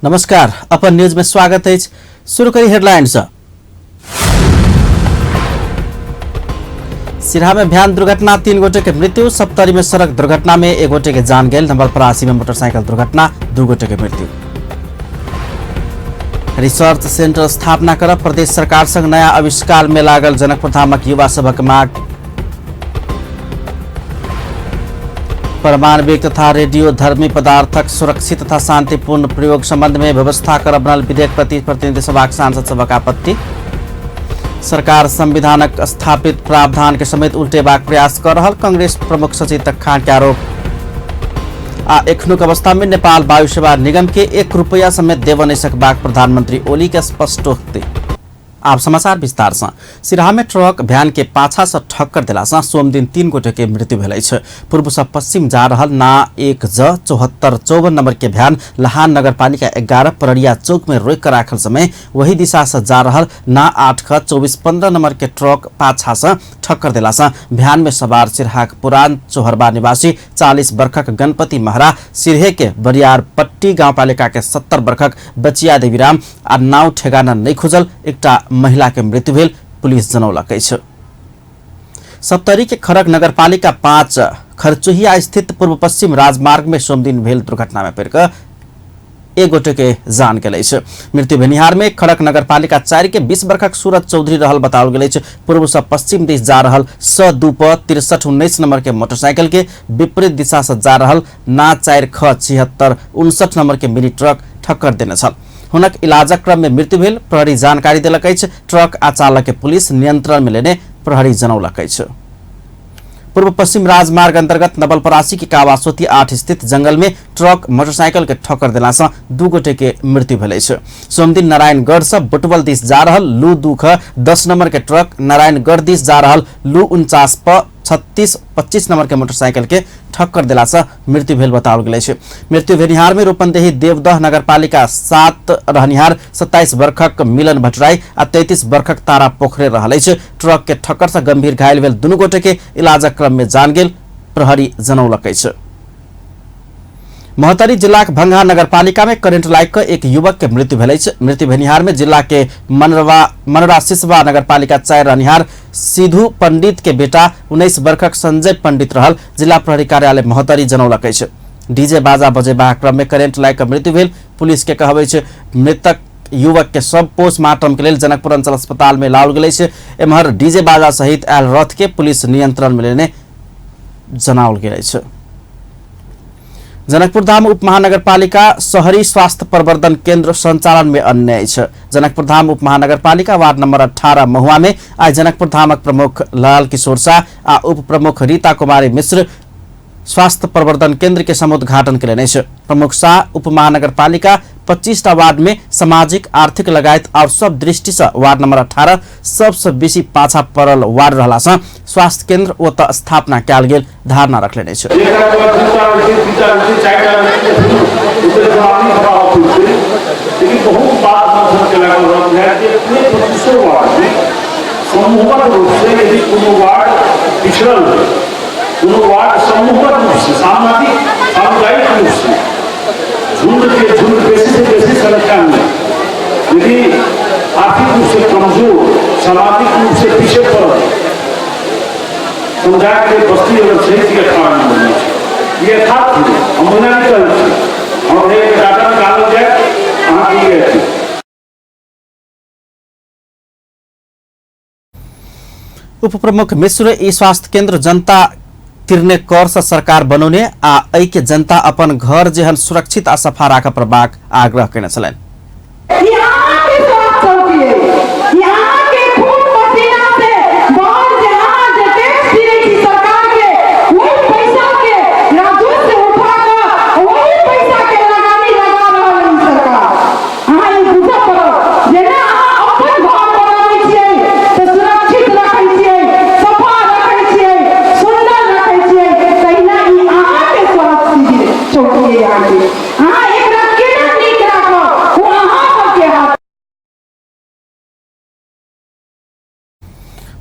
नमस्कार, अपन न्यूज में स्वागत है। शुरू करी हेडलाइंस। सिराहा में भ्यान दुर्घटना, 3 गोटे के मृत्यु। सप्तरी में सड़क दुर्घटना में 1 गोटे के जान गेल। नवलपरासी में मोटरसाइकिल दुर्घटना, 2 गोटे के मृत्यु। रिसर्च सेंटर स्थापना कर प्रदेश सरकार संग नया आविष्कार में लागल जनकपुर धामक युवा सभक माग। परमाणविक तथा रेडियो धर्मी पदार्थक सुरक्षित तथा शांतिपूर्ण प्रयोग संबंध में व्यवस्था कर बनल विधेयक प्रति प्रतिनिधि सभाक सांसद सभक आपत्ति। सरकार संविधानक स्थापित प्रावधान के समेत उल्टेबाक प्रयास कर रहल कांग्रेस प्रमुख सचेतक खान के आरोप। आ एखनुक अवस्था में नेपाल वायु सेवा निगम के 1 रुपया समेत देव नहीं सकबाक प्रधानमंत्री ओली के स्पष्टोक्ति। आप समाचार विस्तार से। सिराहा में ट्रक भ्यान के पाछा से ठक्कर दिला से सोम दिन 3 गोटे के मृत्यु भेल छै। पूर्व से पश्चिम जा रहल ना 1 ज 7454 नंबर के भ्यान लहान नगरपालिका 11 परड़िया चौक में रोक कर राखल समय वही दिशा से जा रहल ना 8 ख 2415 नंबर के ट्रक पाछा से ठक्कर दिला से भ्यान में सवार सिराहा पुरान चोहरबा निवासी 40 वर्षक गणपति महरा, सिरहे के बरियार पट्टी गाउँपालिका के 70 वर्षक बचिया देवीराम आ नाउ ठेगाना नहीं खुजल एकटा महिला के मृत्यु भेल, पुलिस जनौलक अछि। सप्तरी के खरग नगरपालिका 5 खरचुहिया स्थित पूर्व पश्चिम राजमार्ग में सोम दिन भेल दुर्घटना में पड़ि 1 गोटे के जान गेल अछि। मृत्यु भेनिहार में खड़क नगरपालिका 4 के 20 वर्षक सूरज चौधरी रहल बताओल गेल अछि। पूर्व से पश्चिम दिश जा रहल स2 प 6319 नंबर के मोटरसाइकिल के विपरीत दिशा से जा रहल ना 4 ख 7659 नंबर के मिनी ट्रक ठक्कर देने छल। हुनक इलाजक क्रम में मृत्यु भेल, प्रहरी जानकारी देलक अछि। ट्रक आ चालक के पुलिस नियंत्रण में लेने प्रहरी जनौलक अछि। पूर्व पश्चिम राजमार्ग अंतर्गत नवलपरासी की कावासोती 8 स्थित जंगल में ट्रक मोटरसाइकिल के ठक्कर देला से 2 गोटे के मृत्यु भेल अछि। सोम दिन नारायणगढ़ से बुटवल दिस जा रहल लू 2 ख 10 नंबर के ट्रक नारायणगढ़ दिस जा रहल लू 49 प 3625 नंबर के मोटरसाइकिल के ठक्कर दिला से मृत्यु भेल बताओल गेल अछि। मृत्यु भेनिहार में रूपन्देही देवदह नगरपालिका 7 रहनिहार 27 वर्षक मिलन भट्टराई आ 33 वर्षक तारा पोखरे रहल अछि। ट्रक के ठक्कर से गंभीर घायल भेल 2 गोटे के इलाजक क्रम में जान गेल, प्रहरी जनौलक अछि। महतरी जिला के भंगा नगरपालिका में करेंट लाइक एक युवक के मृत्यु भेल अछि। मृत्यु भेनिहार में जिला के मनरा सिसवा नगरपालिका 4 रहनिहार सिधु पंडित के बेटा 19 वर्षक संजय पंडित रहल, जिला प्रहरी कार्यालय महतरी जनौलक अछि। डीजे बाजा बजेबा क्रम में करेंट लाइक मृत्यु भेल, पुलिस के कहबै छै। मृतक युवक के सब पोस्टमार्टम के लिए जनकपुर अंचल अस्पताल में लाओल गेल छै। एम्हर डीजे बाजा सहित आयल रथ के पुलिस नियंत्रण में लेने जनाओल गेल छै। जनकपुर धाम उप महानगरपालिका शहरी स्वास्थ्य प्रवर्धन केंद्र संचालन में अन्य छै। जनकपुर धाम उप महानगरपालिका वार्ड नंबर 18 महुआ में आज जनकपुर धामक प्रमुख लाल किशोर शाह आ उप प्रमुख रीता कुमारी मिश्र स्वास्थ्य प्रवर्धन केंद्र के समुद्घाटन करेने छै। प्रमुख शाह उप महानगरपालिका 25टा वार्ड में सामाजिक आर्थिक लगायत और सब दृष्टि से वार्ड नंबर 18 सबसे बेसी पाछा पड़ल वार्ड रहला से स्वास्थ्य केंद्र ओत स्थापना कयल गेल धारणा रखलेने छै। झुंड बेसी से बेसी संख्या में यदि आर्थिक रूप से कमजोर, सामाजिक रूप से पीछे पड़ समुदाय के बस्ती अगर सही जगह खड़ा नहीं होनी ये यथार्थ हम मना नहीं करते। हम एक डाटा निकाल जाए कहाँ की गए। उप प्रमुख मिश्र ई स्वास्थ्य केंद्र जनता तिरने कर से सरकार बनौने आ एहि के जनता अपन घर जेहन सुरक्षित आ सफा राखब करबाक आग्रह केने छलनि। हाँ, एक केना नीक राखब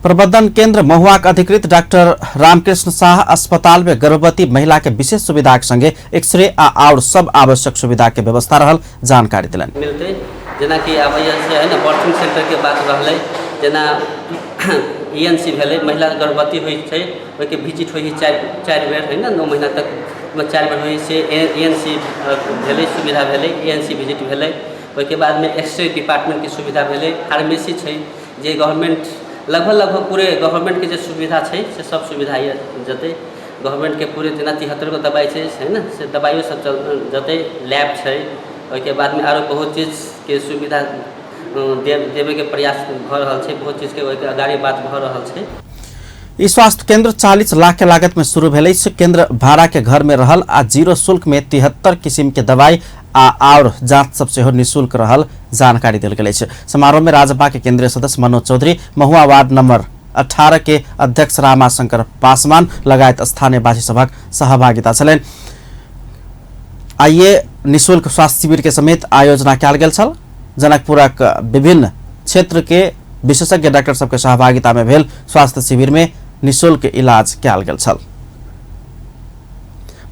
प्रबंधन केंद्र महुआ का अधिकृत डॉक्टर रामकृष्ण शाह अस्पताल में गर्भवती महिला के विशेष सुविधा के संगे एक्सरे और सब आवश्यक सुविधा के व्यवस्था रहल जानकारी दिलन। मिलते जेना कि अब है ना बर्थिंग सेंटर के बात रहले जेना ENC भेले महिला गर्भवती होइ छै ओके विजिट होइ छै 4 बेर है ना 9 महीना तक 4 बेर होइ छै ENC भेले सुविधा भेले ENC विजिट भेले ओके बाद में एक्सरे डिपार्टमेंट की सुविधा भेले फार्मेसी छै जे गवर्नमेंट लगभग पूरे गवर्नमेंट के जो सुविधा है से सब सुविधा जते गवर्नमेंट के पूरे जेना 73 गो दवाई है ना से दवाइयों सब जते लैब है ओके बाद में आरो बहुत चीज के सुविधा देवे के प्रयास भ रहल छै बहुत चीज के आगाड़ी बात भ रहल छै। ई स्वास्थ्य केंद्र 40 लाख के लागत में शुरू भेलै। केंद्र भाड़ा के घर में रहल आ जीरो शुल्क में 73 किस्म के दवाई और जांच सब सेहो निःशुल्क रहल जानकारी दिल गेल। समारोह में राजपा के केंद्रीय सदस्य मनोज चौधरी, महुआ वार्ड नंबर 18 के अध्यक्ष रामाशंकर पासवान लगायत स्थानीय वासी सभक सहभागिता छलनि। आइए निःशुल्क स्वास्थ्य शिविर के समेत आयोजना कयल गेल छल। जनकपुरक विभिन्न क्षेत्र के विशेषज्ञ डॉक्टर सबके सहभागिता में भेल स्वास्थ्य शिविर में निःशुल्क इलाज कयल गेल छल।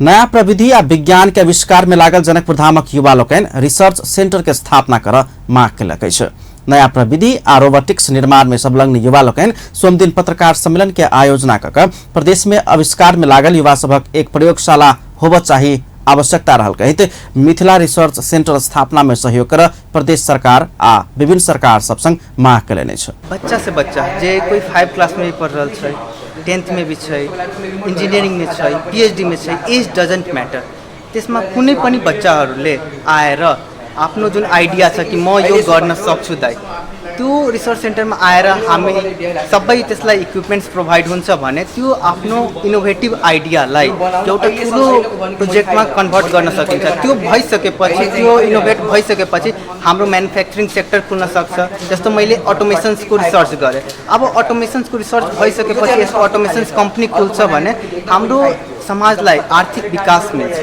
नया प्रविधि आ विज्ञान के आविष्कार में लागल जनकपुर धामक युवा लोकनि रिसर्च सेंटर के स्थापना कर मांग केलक अछि। नया प्रविधि आ रोबोटिक्स निर्माण में संलग्न युवा लोकनि सोम दिन पत्रकार सम्मेलन के आयोजना कर प्रदेश में आविष्कार में लागल युवा सबक एक प्रयोगशाला होबऽ चाही आवश्यकता रहल कहित मिथिला रिसर्च सेंटर स्थापना में सहयोग कर प्रदेश सरकार आ विभिन्न सरकार सब संग मांग केलनि अछि। बच्चा से बच्चा जे कोई 5 क्लास में भी पढ़ रहल छै, 10th में भी छै, इंजीनियरिंग में छै, PhD में छै, एज डजन्ट मैटर। त्यसमा कुनै पनि बच्चाहरूले आएर आफ्नो जुन आइडिया छ कि म यो गर्न सक्छु दाइ, त्यो रिसर्च सेन्टरमा आएर हामी सबै त्यसलाई इक्विपमेन्ट्स प्रोभाइड हुन्छ भने त्यो आफ्नो इनोभेटिभ आइडियालाई एउटा ठुलो प्रोजेक्टमा कन्भर्ट गर्न सकिन्छ। त्यो भइसकेपछि, त्यो इनोभेट भइसकेपछि हाम्रो म्यानुफ्याक्चरिङ सेक्टर खुल्न सक्छ। जस्तो मैले अटोमेसन्सको रिसर्च गरेँ, अब अटोमेसन्सको रिसर्च भइसकेपछि यसको अटोमेसन्स कम्पनी खुल्छ भने हाम्रो समाजलाई आर्थिक विकास मिल्छ।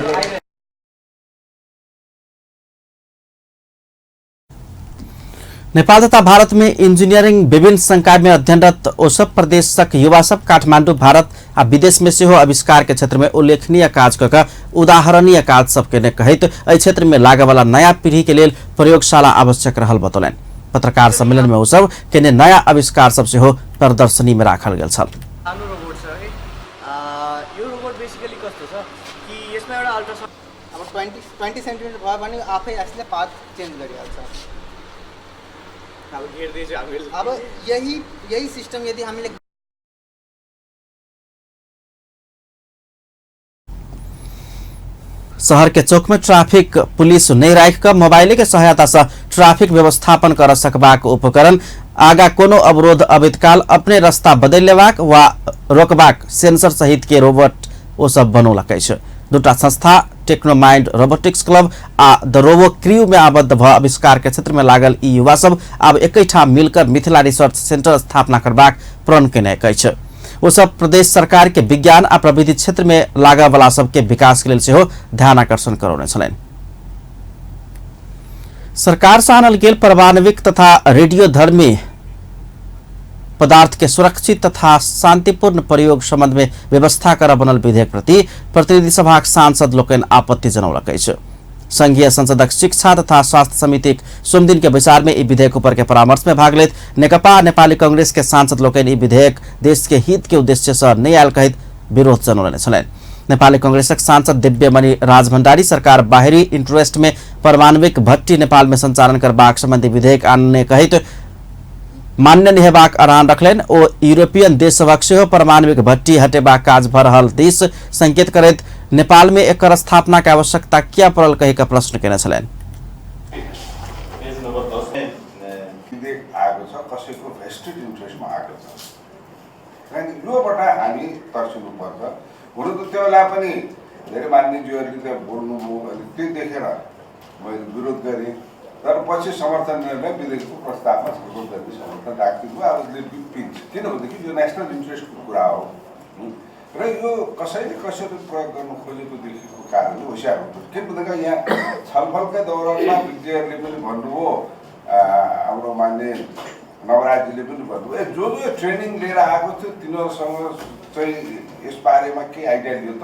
नेपाल तथा भारत में इंजीनियरिंग विभिन्न संकाय में अध्ययनरत ओसब प्रदेशक युवा सब काठमांडू भारत आ विदेश में सेहो आविष्कार के क्षेत्र में उल्लेखनीय काज कऽ उदाहरणीय काज सबके ने कहैत एहि क्षेत्र में लागे वाला नया पीढ़ी के लेल प्रयोगशाला आवश्यक रहल बतौलनि। पत्रकार सम्मेलन में ओसब के ने नया आविष्कार सब सेहो प्रदर्शनी में राखल गेल छल। यो रोबोट बेसिकली कस्तो छ कि यसमा एउटा अल्ट्रासाउन्ड अब 20 सेन्टिमिटर भयो भने आफै यसले पाथ चेन्ज गरिहाल्छ। अब यही सिस्टम यदि हामीले शहर के चौक में ट्रैफिक पुलिस नहीं राख कर मोबाइल के सहायता से ट्रैफिक व्यवस्थापन कर सकबाक उपकरण आगा कोनो अवरोध अवैध काल अपने रास्ता बदल लेबाक वा रोकबाक सेंसर सहित के रोबोट ओ सब बनौलक अछि। दूटा संस्था टेक्नोमाइंड रोबोटिक्स क्लब आ द रोबो क्रू में आबद्ध भ आविष्कार के क्षेत्र में लागल ई युवा सब अब एकैठाम मिलकर मिथिला रिसर्च सेंटर स्थापना करबाक प्रण केने अछि। ओ सब प्रदेश सरकार के विज्ञान आ प्रविधि क्षेत्र में लागय वाला सबके विकास के लेल सेहो ध्यान आकर्षण करौने छलनि। सरकार से आनल गेल परमाणविक तथा रेडियोधर्मी पदार्थ के सुरक्षित तथा शांतिपूर्ण प्रयोग संबंध में व्यवस्था कर बनल विधेयक प्रति प्रतिनिधि सभा सांसद लोकनि आपत्ति जनौलक अछि। संघीय संसदक शिक्षा तथा स्वास्थ्य समिति सोम दिन के विचार में ई विधेयक ऊपर के परामर्श में भाग लेत नेकपा नेपाली कांग्रेस के सांसद लोकनि ई विधेयक देश के हित के उद्देश्य से नहीं आयल कहित विरोध जनौलनि छलनि। नेपाली कांग्रेसक सांसद दिव्यमणि राजभण्डारी सरकार बाहरी इंटरेस्ट में परमाणविक भट्टी नेपाल में संचालन करबाक संबंधी विधेयक आनने कहित मान्य नहीं हेबाक आह्वान रखलनि। ओ यूरोपियन देश सभक सेहो परमाणविक भट्टी हटेबाक काज भऽ रहल दिस संकेत करैत नेपाल में एकर स्थापना के आवश्यकता किया पड़ल कहि कऽ प्रश्न केने छलनि। तर पछि समर्थन निर्णय विधेयकको प्रस्तावमा छलफल गर्ने समर्थन राखिदिनु भयो। अब पिन्छ किनभनेदेखि यो नेसनल इन्ट्रेस्टको कुरा हो र यो कसैले कसरी प्रयोग गर्नु खोजेको देखिएको कारणले होसियार हुनु। किनभनेदेखि यहाँ छलफलका दौरानमा विज्ञहरूले पनि भन्नुभयो, हाम्रो मान्य नवराजजीले पनि भन्नुभयो जो जो ट्रेनिङ लिएर आएको थियो तिनीहरूसँग चाहिँ यस बारेमा के आइडिया लियो त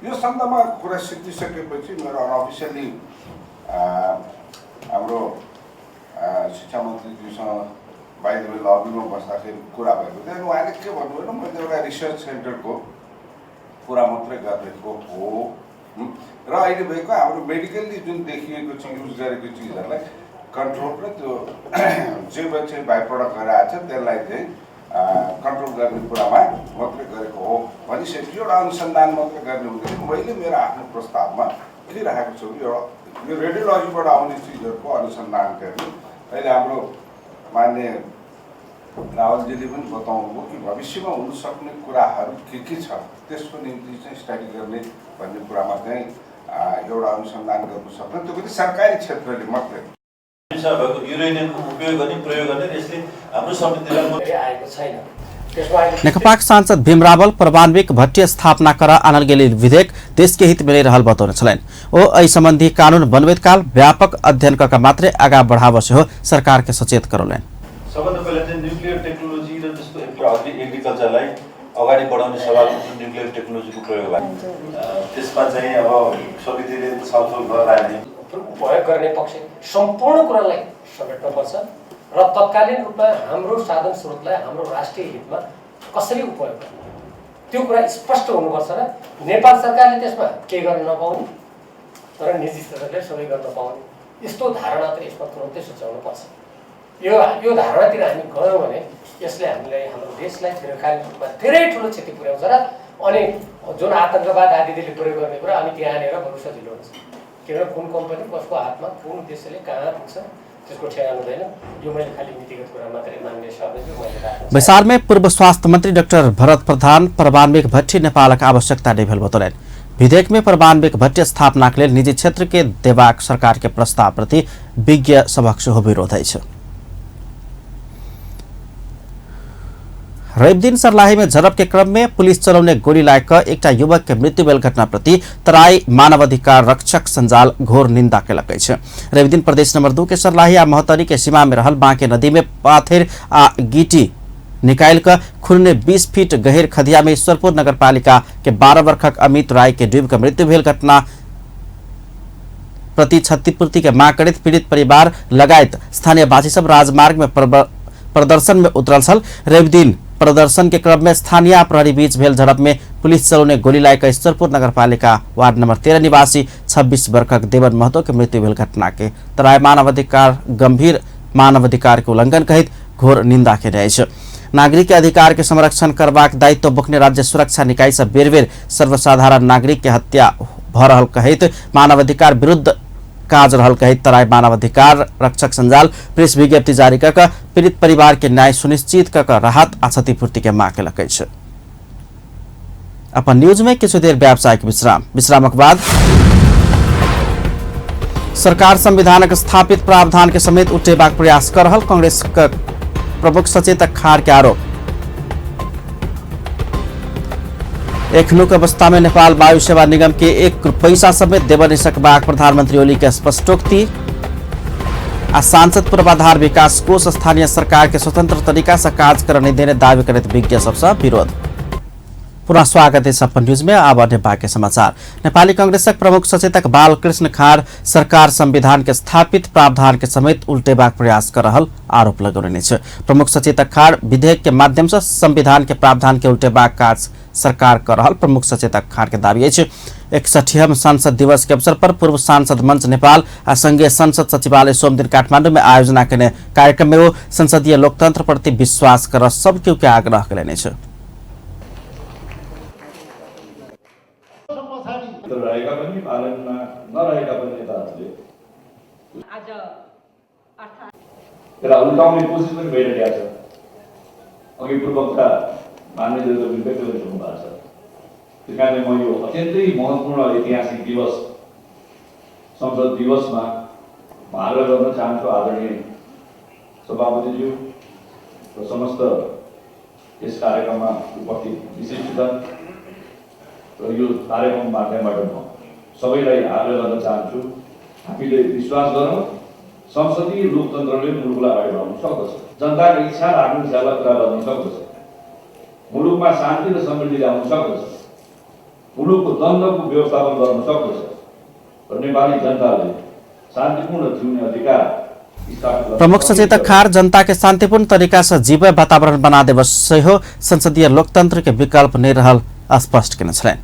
यो सन्दर्भमा कुरा सिद्धिसकेपछि मेरो अनअफिसियली हाम्रो शिक्षा मन्त्रीज्यूसँग बाहिर लबीमा बस्दाखेरि कुरा भएको थियो अनि उहाँले के भन्नुभयो भने मैले एउटा रिसर्च सेन्टरको कुरा मात्रै गरेको हो र अहिले भएको हाम्रो मेडिकल्ली जुन देखिएको छ युज गरेको चिजहरूलाई कन्ट्रोल र त्यो जे चाहिँ बाई प्रडक्ट गरेर आएको छ त्यसलाई चाहिँ कन्ट्रोल गर्ने कुरामा मात्रै गरेको हो भनिसकेपछि एउटा अनुसन्धान मात्रै गर्ने हुँदैन मैले मेरो आफ्नो प्रस्तावमा के राखेको छु यो रेडियोलोजीबाट आउने चिजहरूको अनुसन्धान गर्ने अहिले हाम्रो मान्य रावलजीले पनि बताउनुभयो कि भविष्यमा हुनसक्ने कुराहरू के छ त्यसको निम्ति चाहिँ स्टडी गर्ने भन्ने कुरामा चाहिँ एउटा अनुसन्धान गर्नु सक्ने त्यो पनि सरकारी क्षेत्रले मात्रै भएको युरेनियमको उपयोग गर्ने प्रयोग गर्ने यसले हाम्रो समृद्धिलाई आएको छैन। नेकपा सांसद भीम रावल परमाण्विक भट्टी स्थापना कर आनल गेली विधेयक देश के हित में रहल बतौने छलैन ओ एहि संबंधी कानून बनबैत काल व्यापक अध्ययन का मात्रै आगा बढ़ाव से हो सरकार के सचेत करौलेन। सबभन्दा पहिला चाहिँ न्युक्लियर टेक्नोलोजी र त्यसको एग्रिकल्चरलाई अगाडि बढाउने सवालमा न्युक्लियर टेक्नोलोजीको प्रयोग भयो त्यसमा चाहिँ अब समितिले छलफल गराउने उपयोग गर्ने पक्ष सम्पूर्ण कुरालाई समेट्नुपर्छ र तत्कालीन रूपमा हाम्रो साधन स्रोतलाई हाम्रो राष्ट्रिय हितमा कसरी उपयोग गर्ने त्यो कुरा स्पष्ट हुनुपर्छ र नेपाल सरकारले त्यसमा के गर्न नपाउने तर निजी क्षेत्रले सबै गर्न पाउने यस्तो धारणा त यसमा तुरन्तै सुझाउनु पर्छ। यो धारणातिर हामी गयौँ भने यसले हामीलाई हाम्रो देशलाई दीर्घकालीन रूपमा धेरै ठुलो क्षति पुर्याउँछ र अनि जुन आतङ्कवाद आदिले प्रयोग गर्ने कुरा अनि त्यहाँनिर बरु सजिलो हुन्छ किनभने कुन कम्पनी कसको हातमा कुन उद्देश्यले कहाँ पुग्छ त्यसको ठेगान हुँदैन। यो मैले खालि नीतिगत कुरा मात्रै मान्ने शब्दहरू मैले राखेको छु। बैसार में पूर्व स्वास्थ्य मंत्री डॉक्टर भरत प्रधान परमाण्विक भट्टी नेपाल का आवश्यकता नहीं भेल बतौलेन। विधेयक में परमाण्विक भट्टी स्थापना के लिए निजी क्षेत्र के देबाक सरकार के प्रस्ताव प्रति विज्ञ समक्ष हो विरोध है। रवि दिन सर्लाही में झड़प के क्रम में पुलिस चलाउने गोली लागेका एक युवक के मृत्यु भेल घटना प्रति तराई मानवाधिकार रक्षक संजाल घोर निंदा केलकै छ। रवि दिन प्रदेश नंबर 2 के सर्लाही आ महतरी के सीमा में रहल बांके नदी में पाथर आ गिटी निकाल कर खुनने 20 फीट गहिर खदिया में ईश्वरपुर नगरपालिका के 12 वर्षक अमित राय के डूब कर मृत्यु भेल घटना प्रति क्षतिपूर्ति के मांग करत पीड़ित परिवार लगायत स्थानीय वासी सब राजमार्ग में प्रदर्शन में उतरल छल। रवि दिन प्रदर्शन के क्रम में स्थानीय प्रहरी बीच भेल झड़प में पुलिस चलाउने गोली लागेका ईश्वरपुर नगरपालिका वार्ड नंबर 13 निवासी 26 वर्षक देवन महतो के मृत्यु भेल घटना के तराई मानवाधिकार गंभीर मानवाधिकार के उल्लंघन कहित घोर निंदा के रहे छ। नागरिक के अधिकार के संरक्षण करबाक दायित्व बोक्ने राज्य सुरक्षा निकाय से बेर बेर सर्वसाधारण नागरिक के हत्या भ रहल कहित मानवाधिकार विरुद्ध काज रहल कहित तराई मानवाधिकार रक्षक संजाल प्रेस विज्ञप्ति जारी कर पीड़ित परिवार के न्याय सुनिश्चित कर राहत आ क्षतिपूर्ति के मांग केलकै छ। अपन न्यूज में किछु देर व्यावसायिक विश्रामक बाद सरकार संविधानक स्थापित प्रावधान के समेत उठेबाक प्रयास कर रहल कांग्रेस का प्रमुख सचेतक खाड़ के आरोप। एखनुक अवस्था में नेपाल वायु सेवा निगम के 1 पैसा समेत देव नहीं सकबाक प्रधानमंत्री ओली के स्पष्टोक्ति। आ सांसद पूर्वाधार विकास कोष स्थानीय सरकार के स्वतंत्र तरीका से कार्य करने देने दावी करते विज्ञ सबसे विरोध। पुनः स्वागत है सपन न्यूज में। अब नेपाल के समाचार। नेपाली कांग्रेसक प्रमुख सचेतक बालकृष्ण खाड़ सरकार संविधान के स्थापित प्रावधान के समेत उल्टेबाक प्रयास कर रहल आरोप लगौने छ। प्रमुख सचेतक खाड़ विधेयक के माध्यम से संविधान के प्रावधान के उल्टेबाक काज सरकार कर रहल प्रमुख सचेतक खाड़ के दावी है। 61वां सांसद दिवस के अवसर पर पूर्व सांसद मंच नेपाल आ संघीय संसद सचिवालय सोमदिन काठमाडौँ में आयोजना करने कार्यक्रम में वो संसदीय लोकतंत्र प्रति विश्वास कर सब के आग्रह करेने छ। रहेका पनि पालनमा नरहेका पनि नेताहरूले आज यसलाई उल्टाउने कोसिस पनि भइरहेको छ। अघि पूर्वका मान्यजहरू व्यक्त गरिसक्नु भएको छ। त्यस कारणले म यो अत्यन्तै महत्त्वपूर्ण ऐतिहासिक दिवस संसद दिवसमा आग्रह गर्न चाहन्छु आदरणीय सभापतिज्यू र समस्त यस कार्यक्रममा उपस्थित विशिष्टजन र यो कार्यक्रम माध्यमबाट म सबैलाई आग्रह गर्न चाहन्छु हामीले विश्वास गरौँ संसदीय लोकतन्त्रले मुलुकलाई अगाडि बढाउन सक्दछ। जनताको इच्छा र आकांक्षालाई पुरा गर्न सक्दछ। मुलुकमा शान्ति र समृद्धि ल्याउन सक्दछ। मुलुकको द्वन्द्वको व्यवस्थापन गर्न सक्दछ र नेपाली जनताले शान्तिपूर्ण जिउने अधिकार स्थापित गर्न प्रमुख सचेतक खार जनता के शांतिपूर्ण तरीका से जीव वातावरण बना देवश्य हो संसदीय लोकतंत्र के विकल्प नहीं रहल स्पष्ट केने छलैन।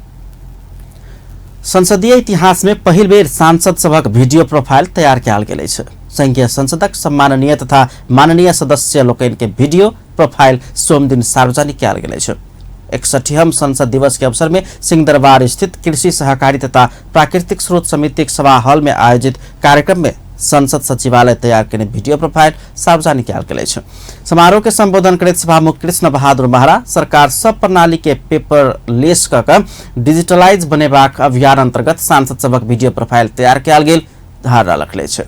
संसदीय इतिहास में पहिल बेर सांसद सभक वीडियो प्रोफाइल तैयार कयल गेल अछि। संघीय संसदक सम्माननीय तथा माननीय सदस्य लोकनि के वीडियो प्रोफाइल सोम दिन सार्वजनिक कयल गेल अछि। 61 संसद दिवस के अवसर में सिंहदरबार स्थित कृषि सहकारी तथा प्राकृतिक स्रोत समिति सभा हॉल में आयोजित कार्यक्रम में संसद सचिवालय तैयार करने वीडियो प्रोफाइल सार्वजनिक कयल गेल अछि। समारोह के संबोधन करते सभामुख कृष्ण बहादुर महरा सरकार सब प्रणाली के पेपरलेस क डिजिटलाइज बनेबाक अभियान अंतर्गत सांसद सभक वीडियो प्रोफाइल तैयार कयल गेल धारणा रखले छै।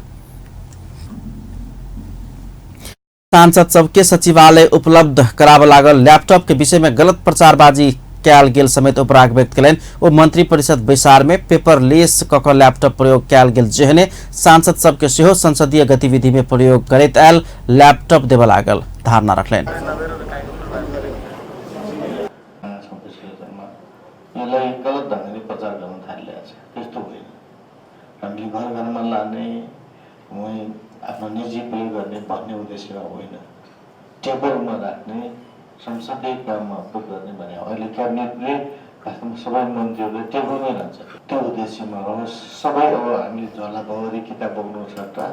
सांसद सबके सचिवालय उपलब्ध कराब लागल लैपटॉप के विषय में गलत प्रचारबाजी कयल गेल समेत उपराग व्यक्त कयलनि। ओ मंत्री परिषद बैसार में पेपरलेस कक लैपटॉप प्रयोग कयल गेल जेहने सांसद सबके सेहो संसदीय गतिविधि में प्रयोग करैत आयल लैपटॉप देब लागल धारणा रखलनि। गलत ढंगले प्रचार गर्न थालिरहेको छ। त्यस्तो होइन। हामीले घर घरमा लाने आफ्नो निजी प्रयोग गर्ने भन्ने उद्देश्यमा होइन। टेबलमा राख्ने संसदीय काममा प्रयोग गर्ने भने अहिले क्याबिनेटले वास्तवमा सबै मन्त्रीहरूले टेबलमै राख्छ। त्यो उद्देश्यमा रहोस्। सबै अब हामी झोला भरि किताब बोक्नु सट्टा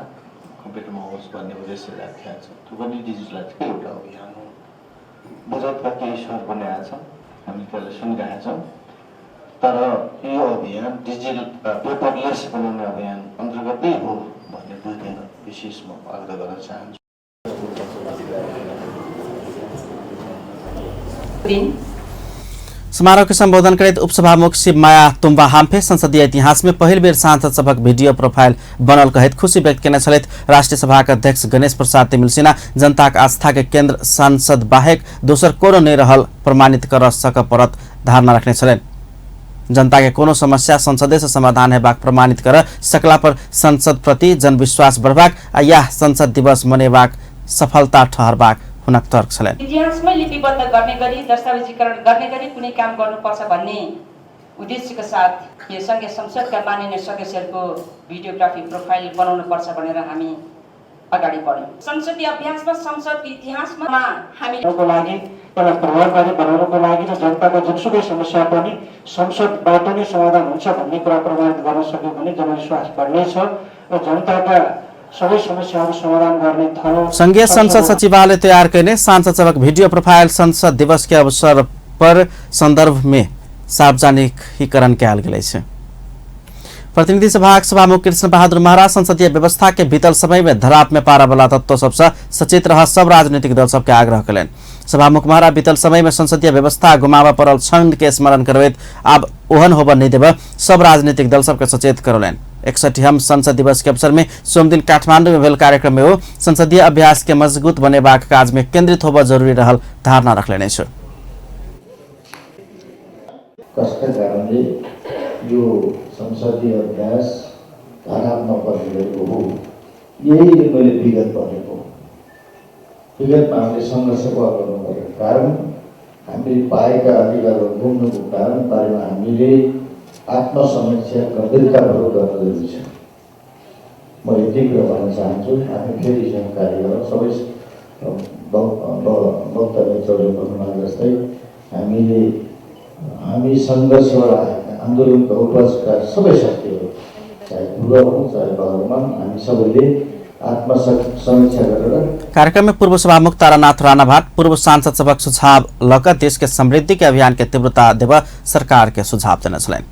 कम्प्युटरमा होस् भन्ने उद्देश्य राखेका छ। त्यो पनि डिजिटलाइजकै एउटा अभियान हो। बजेटका केही सर पनि आएछ। हामी त्यसलाई सुनिरहेका छौँ। तर यो अभियान डिजिटल पेपरलेस बनाउने अभियान अन्तर्गतै हो भन्ने बुझ्दैन विशेष म आग्रह गर्न चाहन्छु। समारोह के संबोधन करते उपसभामुख शिव माया तुम्बा हाम्फे संसदीय इतिहास में पहिल बेर सांसद सभक वीडियो प्रोफाइल बनल कहैत खुशी व्यक्त केने छलैथ। राष्ट्रीय सभा के अध्यक्ष गणेश प्रसाद तिमिल सिन्हा जनता के आस्था के केंद्र सांसद बाहेक दोसर कोनो नहीं रहल प्रमाणित कर सक परत धारणा रखने छलैन। जनता के कोनो समस्या संसदे से समाधान हेबाक प्रमाणित कर सकला पर संसद प्रति जनविश्वास बढ़बाक आ यह संसद दिवस मनेबाक सफलता ठहरबाक हुनक तर्क छलैन। इतिहासमै लिपिबद्ध गर्ने गरी दस्तावेजीकरण गर्ने गरी कुनै काम गर्नुपर्छ भन्ने उद्देश्यका साथ यो संघीय संसदका माननीय सदस्यहरूको भिडियोग्राफी प्रोफाइल बनाउनुपर्छ भनेर हामी अगाडि बढ्यौँ। संसदीय अभ्यासमा संसद इतिहासमा हामीको लागि एउटा प्रभावकारी बनाउनको लागि र जनताको जुनसुकै समस्या पनि संसदबाट नै समाधान हुन्छ भन्ने कुरा प्रमाणित गर्न सक्यो भने जनविश्वास बढ्नेछ र जनताका सबै समस्याहरू समाधान गर्ने थलो। संघीय संसद सचिवालय तैयार करने सांसद सभक वीडियो प्रोफाइल संसद दिवस के अवसर पर संदर्भ में सार्वजनिकीकरण कयल गेल छै। प्रतिनिधि सभा सभामुख कृष्ण बहादुर महरा संसदीय व्यवस्था के बीतल समय में धराप में पारा वाला तत्व सबसे सचेत रह सब राजनीतिक दल सबके आग्रह कयलनि। सभामुख महरा बीतल समय में संसदीय व्यवस्था गुमावा पड़ल क्षण के स्मरण करबैत आब ओहन होबऽ नहीं देब सब राजनीतिक दल सबके सचेत करौलनि। 61 संसद दिवस के अवसर में सोम दिन काठमांडू में भेल कार्यक्रम में वो संसदीय अभ्यास के मजबूत बनेबाक काज में केंद्रित होबऽ जरूरी रहल धारणा रखलेने छ। कसका कारणले यो संसदीय अभ्यास धारामा परिरहेको हो। यही मैले विगत भनेको विगतमा हामीले सङ्घर्ष गर्नु पऱ्यो। कारण हामीले पाएका अधिकारहरू गुम्नुको कारण बारेमा हामीले आत्मसमीक्षा गम्भीरतापूर्वक गर्न जरुरी छ। म यति कुरा भन्न चाहन्छु। हामी फेरि जानकारी गरौँ। सबै वक्तव्य चौधरी जस्तै हामी सङ्घर्षबाट आन्दोलनको उपजका सबै शक्तिहरू चाहे पूर्व हो चाहे वर्तमान हामी सबैले आत्मसमीक्षा गरेर कार्यक्रम में पूर्व सभामुख तारानाथ राणाभाट पूर्व सांसद सभक सुझाव लकर देश के समृद्धि के अभियान के तीव्रता देव सरकार के सुझाव देने छलैन।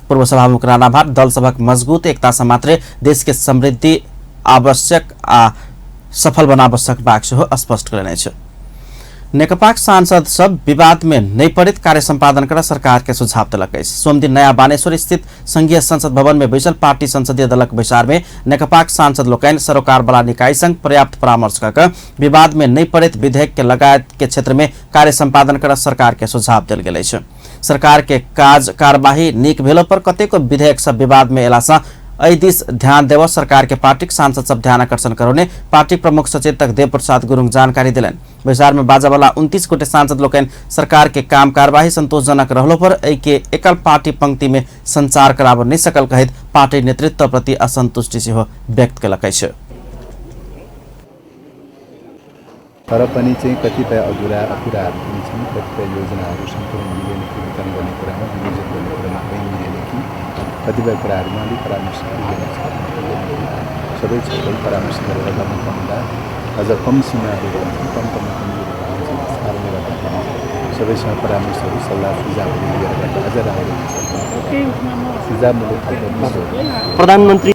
पूर्व सभामुख राणाभाट दल सभक मजबूत एकता से मात्रै देश के समृद्धि आवश्यक आ सफल बनाब सकबाक सेहो स्पष्ट कयलनि अछि। नेकपा सांसद सब विवाद में नहीं पड़ित कार्य संपादन कर सरकार के सुझाव दिलक। सोम दिन नया बानेश्वर स्थित संघीय संसद भवन में बैसल पार्टी संसदीय दलक बैसार में नेकपा सांसद लोकैन सरोकार वाला निकाय संग पर्याप्त परामर्श कर विवाद में नहीं पड़ित विधेयक के लगायत के क्षेत्र में कार्य संपादन कर सरकार के सुझाव दिल गेल। सरकार के काज कार्यवाही नीक भेलो पर कतेको विधेयक सब विवाद में एला एहि दिस ध्यान देव सरकार के पार्टी सांसद सब ध्यान आकर्षण कराउने पार्टी प्रमुख सचेतक देव प्रसाद गुरुङ जानकारी दिलन। बैसार में बाजावाला 29 गोटे सांसद लोकन सरकार के काम कार्यवाही संतोषजनक रहलो पर एहि के एकल पार्टी पंक्ति में संचार कराब नहीं सकल कहित पार्टी नेतृत्व प्रति असंतुष्टि सेहो व्यक्त कयलकै छ। तर पनि चाहिँ कतिपय अधुराहरू पनि छन्, कतिपय योजनाहरू सम्पूर्ण मिलेन कि वितरण गर्ने कुरामा विनियोजन गर्ने कुरामा कहीँ मिलेन कि कतिपय कुराहरूमा अलिक परामर्श सबै छलफल परामर्श गरेर गर्नुपर्दा अझ कम सीमाहरू रहन्छन्, कम कमजोरीहरू रहन्छन्। त्यस कारणले गर्दाखेरि सबैसँग परामर्शहरू सल्लाह सुझावहरू लिएर अझ राम्रो हुन्छ। सुझावमूलक प्रधानमन्त्री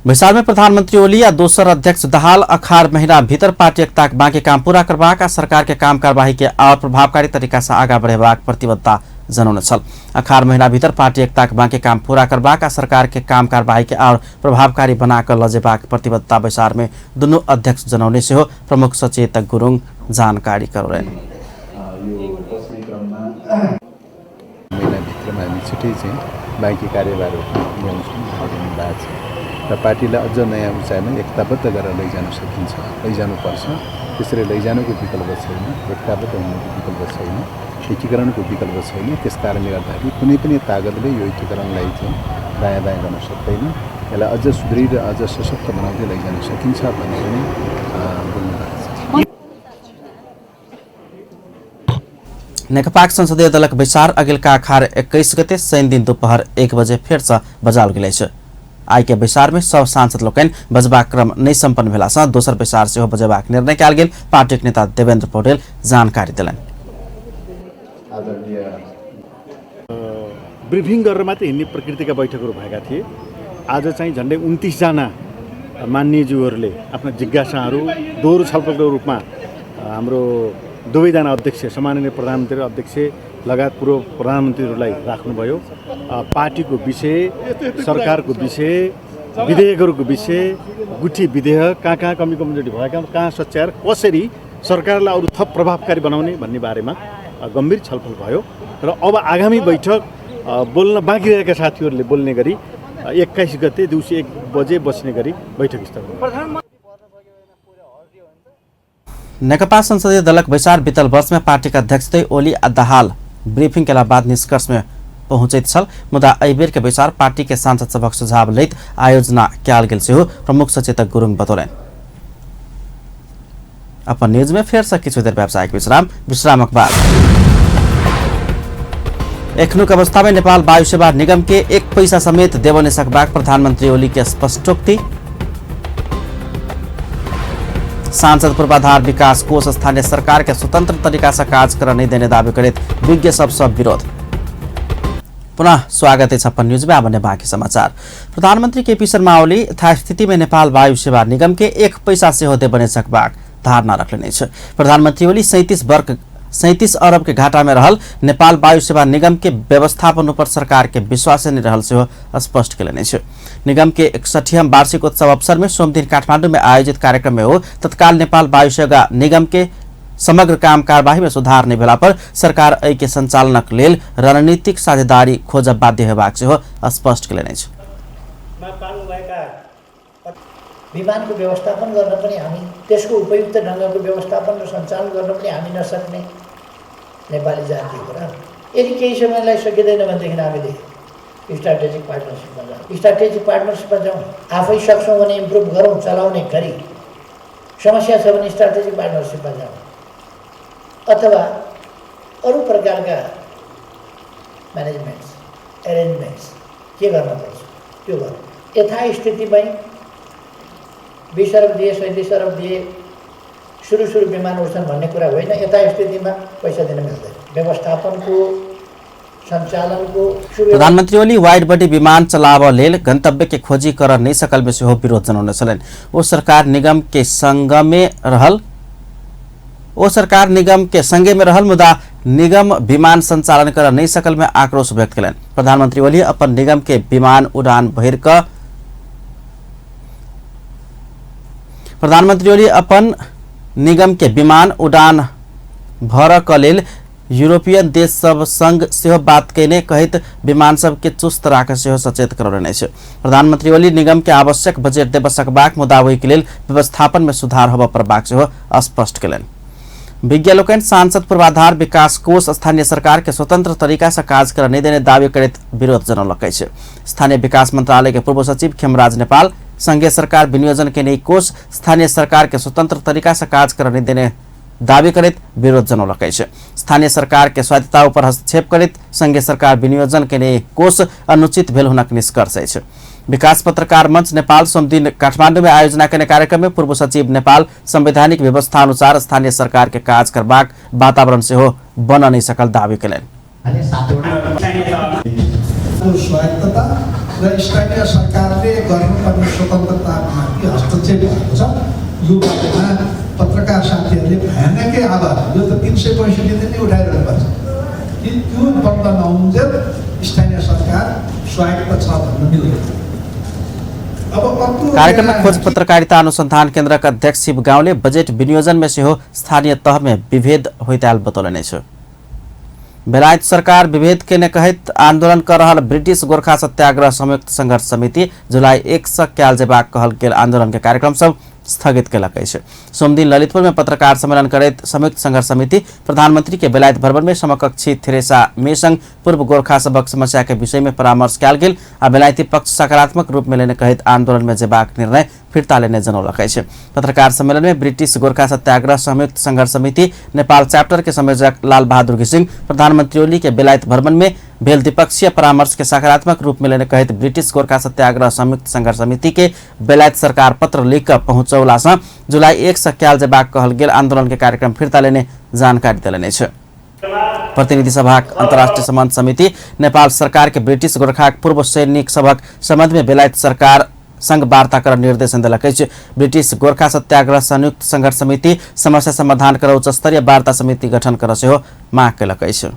बैसार में प्रधानमंत्री ओली या दोसर अध्यक्ष दाहाल अखाड़ महीना भीतर पार्टी एकताक बाँकी काम पूरा करबाक आ सरकार के काम कार्यवाही के और प्रभावकारी तरीका से आगा बढ़ेबाक प्रतिबद्धता जनाउने छल। अखाड़ महीना भीतर पार्टी एकताक बाँकी काम पूरा करबाक आ सरकार के काम कार्यवाही के और प्रभावकारी बनाकर लजेबाक प्रतिबद्धता बैसार में दुनू अध्यक्ष जनाउने से हो प्रमुख सचेतक गुरुङ जानकारी गराउन्। महिनाभित्रमा हामी छिटै चाहिँ बाँकी कार्यभारहरू ल्याउँछौँ भएको छ र पार्टीलाई अझ नयाँ उचाइमा एकताबद्ध गरेर लैजान सकिन्छ, लैजानुपर्छ। त्यसरी लैजानुको विकल्प छैन, एकताबद्ध हुनुको विकल्प छैन, एकीकरणको विकल्प छैन। त्यस कारणले गर्दाखेरि कुनै पनि तागतले यो एकीकरणलाई चाहिँ दायाँ बायाँ गर्न सक्दैन। यसलाई अझ सुदृढ अझ सशक्त बनाउँदै लैजान सकिन्छ भन्ने पनि बोल्नु भएको छ। नेकपा संसदीय दलक बैसार अगिलका अखाड़ 21 गते शनि दिन दोपहर 1 बजे फेर से बजाल गेल छ। आई के बैसार में सब सांसद लोकन बजबाक क्रम नहीं संपन्न भेला सँ दोसर बैसार से बजबाक निर्णय कयल गेल पार्टी नेता देवेन्द्र पौडेल जानकारी दिलन। ब्रिफिङ गरेर मात्रै हिँड्ने प्रकृतिका बैठकहरू भएका थिए। आज चाहिँ झन्डै 29 जना मान्यज्यूहरूले आफ्ना जिज्ञासाहरू दोहोरो छलफलको रूपमा हाम्रो दुवैजना अध्यक्ष सम्माननीय प्रधानमन्त्री अध्यक्ष लगायत पूर्व प्रधानमन्त्रीहरूलाई राख्नुभयो। पार्टीको विषय, सरकारको विषय, विधेयकहरूको विषय, गुठी विधेयक कहाँ कमी कमजोरी भएका, कहाँ सच्याएर कसरी सरकारलाई अरू थप प्रभावकारी बनाउने भन्ने बारेमा गम्भीर छलफल भयो र अब आगामी बैठक बोल्न बाँकी रहेका साथीहरूले बोल्ने गरी 21 गते दिउँसो 1 बजे बस्ने गरी बैठक स्थगित। नेकपा संसदीय दलक बैसार बीतल वर्ष में पार्टी का अध्यक्ष ओली दाहाल ब्रीफिंग के बाद निष्कर्ष में पहुंचत छल। मुदा एहि बेर के बैसार पार्टी के सांसद सभक सुझाव लैत आयोजना कयल गेल सेहो प्रमुख सचेतक गुरुङ बतौलनि। अपन न्यूज में फेर से किछु देर व्यावसायिक विश्रामक बाद एखनुक अवस्था में नेपाल वायु सेवा निगम के 1 पैसा समेत देव नहीं सकबाक प्रधानमंत्री ओली के स्पष्टोक्ति। सांसद पूर्वाधार विकास कोष स्थानीय सरकार के स्वतंत्र तरीका से कार्य कर नहीं देने दावी करित विज्ञ सब विरोध। पुनः स्वागत है छप्पन न्यूज में। अब बाकी समाचार। प्रधानमंत्री केपी शर्मा ओली यथास्थिति में नेपाल वायु सेवा निगम के 1 पैसा से होते बने सकबाक धारणा रखने। प्रधानमंत्री ओली 37 अरब के घाटा में रहल नेपाल वायु सेवा निगम के व्यवस्थापन पर सरकार के विश्वास नहीं रहल से स्पष्ट कले। निगम के 61वां वार्षिक उत्सव अवसर में सोमदिन काठमाडौँ में आयोजित कार्यक्रम में हो तत्काल नेपाल वायु सेवा निगम के समग्र काम कार्यवाही में सुधार नहीं भेला पर सरकार एहि के संचालनक लेल रणनीतिक साझेदारी खोज बाध्य हेबाक से स्पष्ट कले। विमानको व्यवस्थापन गर्न पनि हामी त्यसको उपयुक्त ढङ्गको व्यवस्थापन र सञ्चालन गर्न पनि हामी नसक्ने नेपाली जाति हो र यदि केही समयलाई सकिँदैन भनेदेखि हामीले स्ट्राटेजिक पार्टनरसिपमा जाउँ। स्ट्राटेजिक पार्टनरसिपमा जाउँ, आफै सक्छौँ भने इम्प्रुभ गरौँ, चलाउने गरी। समस्या छ भने स्ट्राटेजिक पार्टनरसिपमा जाउँ अथवा अरू प्रकारका म्यानेजमेन्ट्स एरेन्जमेन्ट्स के गर्न पर्छ त्यो गर्नु। यथास्थितिमै 20 अरब दिए 37 अरब दिए सुरु विमान उड्छन् भन्ने कुरा होइन। यथास्थितिमा पैसा दिन मिल्दैन। व्यवस्थापनको सञ्चालनको प्रधानमंत्री ओली वाइड बॉडी विमान चलाव लेल गंतव्य के खोजी कर नहीं सकल में सेहो विरोध जनाउने छलनि। ओ सरकार निगम के संगे में रहल मुदा निगम विमान संचालन कर नहीं सकल में आक्रोश व्यक्त कलन। प्रधानमंत्री ओली अपन निगम के विमान उड़ान भर क लेल यूरोपियन देश सब संग सेहो बात कैने कहैत विमान सबके चुस्त राखे सेहो सचेत करौलनि अछि। प्रधानमंत्री ओली निगम के आवश्यक बजेट देब सकबाक मुदा ओहि के लेल व्यवस्थापन में सुधार होबऽ परबाक सेहो स्पष्ट केलनि। विज्ञ लोकनि सांसद पूर्वाधार विकास कोष स्थानीय सरकार के स्वतंत्र तरीका से काज करऽ नहि देने दावी करैत विरोध जनौलक अछि। स्थानीय विकास मंत्रालय के पूर्व सचिव खेमराज नेपाल संघीय सरकार विनियोजन के नई कोष स्थानीय सरकार के स्वतंत्र तरीका से काज करऽ नहि देने दावी करैत विरोध जनौलक अछि। स्थानीय सरकार के स्वायत्तता पर हस्तक्षेप करैत संघीय सरकार विनियोजन के नई कोष अनुचित भेल हुनक निष्कर्ष अछि। विकास पत्रकार मंच नेपाल सोमदिन काठमाडौँ में आयोजना करने कार्यक्रम में पूर्व सचिव नेपाल संवैधानिक व्यवस्था अनुसार स्थानीय सरकार के काज करबाक वातावरण सेहो बन नहीं सकल दावी कयलनि। स्वायत्तता र स्थानीय सरकारले गर्नुपर्ने स्वतन्त्रतामाथि हस्तक्षेप भएको छ। यो बारेमा पत्रकार साथीहरूले भयानकै आवाज, यो त 365 दिन नै उठाइरहनुपर्छ कि त्यो बन्द नहुन्जेल स्थानीय सरकार स्वायत्त छ भन्न मिल्दैन। कार्यक्रम में खोज पत्रकारिता अनुसंधान केन्द्र का अध्यक्ष शिव गाउँले बजेट विनियोजन में सेहो स्थानीय तह में विभेद होइताल बतौलनि अछि। बेलायत सरकार विभेद के कहैत आंदोलन कर रहल ब्रिटिश गोरखा सत्याग्रह संयुक्त संघर्ष समिति जुलाई 1 से कयल जेबाक कहल गेल आंदोलन के कार्यक्रम सब स्थगित केलक अछि। सोमदिन ललितपुर में पत्रकार सम्मेलन करैत संयुक्त संघर्ष समिति प्रधानमंत्री के बेलायत भ्रमण में समकक्षी थेरेसा मे संग पूर्व गोरखा सबक समस्या के विषय में परामर्श कयल गेल आ बेलायती पक्ष सकारात्मक रूप में लेने कहैत आंदोलन में जेबाक निर्णय फिर्ता लेने जनौलक अछि। पत्रकार सम्मेलन में ब्रिटिश गोरखा सत्याग्रह संयुक्त संघर्ष समिति नेपाल चैप्टर के संयोजक लाल बहादुर घिसिङ प्रधानमंत्री ओली के बेलायत भ्रमण में भेल द्विपक्षीय परामर्श के सकारात्मक रूप में लेने कहैत ब्रिटिश गोरखा सत्याग्रह संयुक्त संघर्ष समिति के बेलायत सरकार पत्र लिख पहुंचौला से जुलाई 1 से कयल जेबाक कहल गेल आंदोलन के कार्यक्रम फिर्ता लेने जानकारी देलनि अछि। प्रतिनिधि सभा अंतर्राष्ट्रीय संबंध समिति नेपाल सरकार के ब्रिटिश गोरखा पूर्व सैनिक सभक संबंध में बेलायत सरकार संग वार्ता कर निर्देशन देलक अछि। ब्रिटिश गोरखा सत्याग्रह संयुक्त संघर्ष समिति समस्या समाधान कर उच्च स्तरीय वार्ता समिति गठन कर सेहो मांग केलक अछि।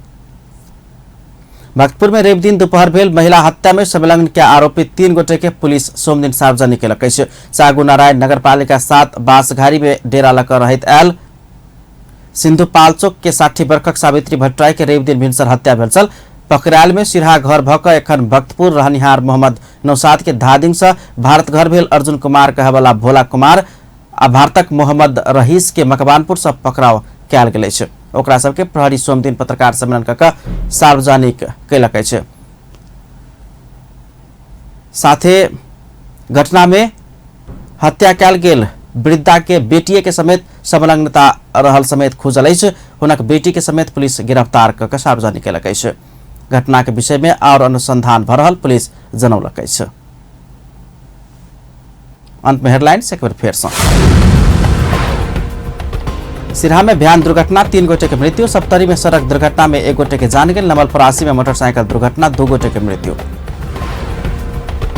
भक्तपुर में रेप दिन दोपहर भेल महिला हत्या में संलग्न के आरोपित 3 गोटे के पुलिस सोमदिन सार्वजनिक केलक अछि। सागु नारायण नगरपालिका 7 बांसघारी में डेरा लकर रहैत आयल सिन्धुपाल्चोक के 60 वर्षक सावित्री भट्टराई के रेप दिन भिनसर हत्या भेल छल। पकड़ायल में सिरहा घर भक एखन भक्तपुर रहनिहार मोहम्मद नौसाद के धादिंग से भारत घर भेल अर्जुन कुमार कहवाला भोला कुमार आ भारतक मोहम्मद रहीस के मकवानपुर से पकड़ाव कयल गेल अछि। ओकरा सबके प्रहरी सोमदिन पत्रकार सम्मेलन कऽ सार्वजनिक कयलक अछि। साथे घटना में हत्या कयल गेल वृद्धा के बेटिए के समेत संलग्नता रहल समेत खुजल अछि। हुनक बेटी के समेत पुलिस गिरफ्तार कऽ सार्वजनिक कयलक अछि। घटना के विषय में और अनुसंधान भ रहल पुलिस जनौलक अछि। अंत में हेडलाइंस एक बार फेर सँ। सिरहा में भयान दुर्घटना, 3 गोटे के मृत्यु। सप्तरी में सड़क दुर्घटना में 1 गोटे के जान गेल। नवलपरासी में मोटरसाइकिल दुर्घटना, 2 गोटे के मृत्यु।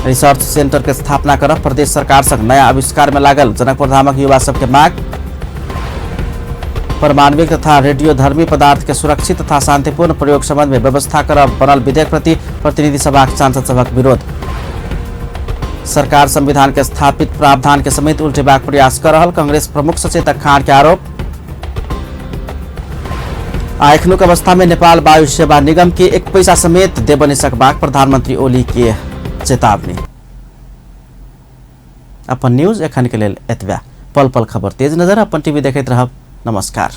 रिसर्च सेंटर के स्थापना कर प्रदेश सरकार संग नया आविष्कार में लागल जनकपुर धामक युवा सबके मांग। परमाणविक तथा रेडियोधर्मी पदार्थ के सुरक्षित तथा शांतिपूर्ण प्रयोग संबंध में व्यवस्था कर बनल विधेयक प्रति प्रतिनिधि सभा सांसद सभक विरोध। सरकार संविधान के स्थापित प्रावधान के समेत उल्टेबाक प्रयास कर रहल कांग्रेस प्रमुख सचेतक खान के आरोप। एखनुक अवस्था में नेपाल वायु सेवा निगम के 1 पैसा समेत देब नहि सकबाक प्रधानमंत्री ओली के चेतावनी। अपन न्यूज एखन के लेल एतबा। पल पल खबर तेज नजर अपन टीवी देखैत रहब। नमस्कार।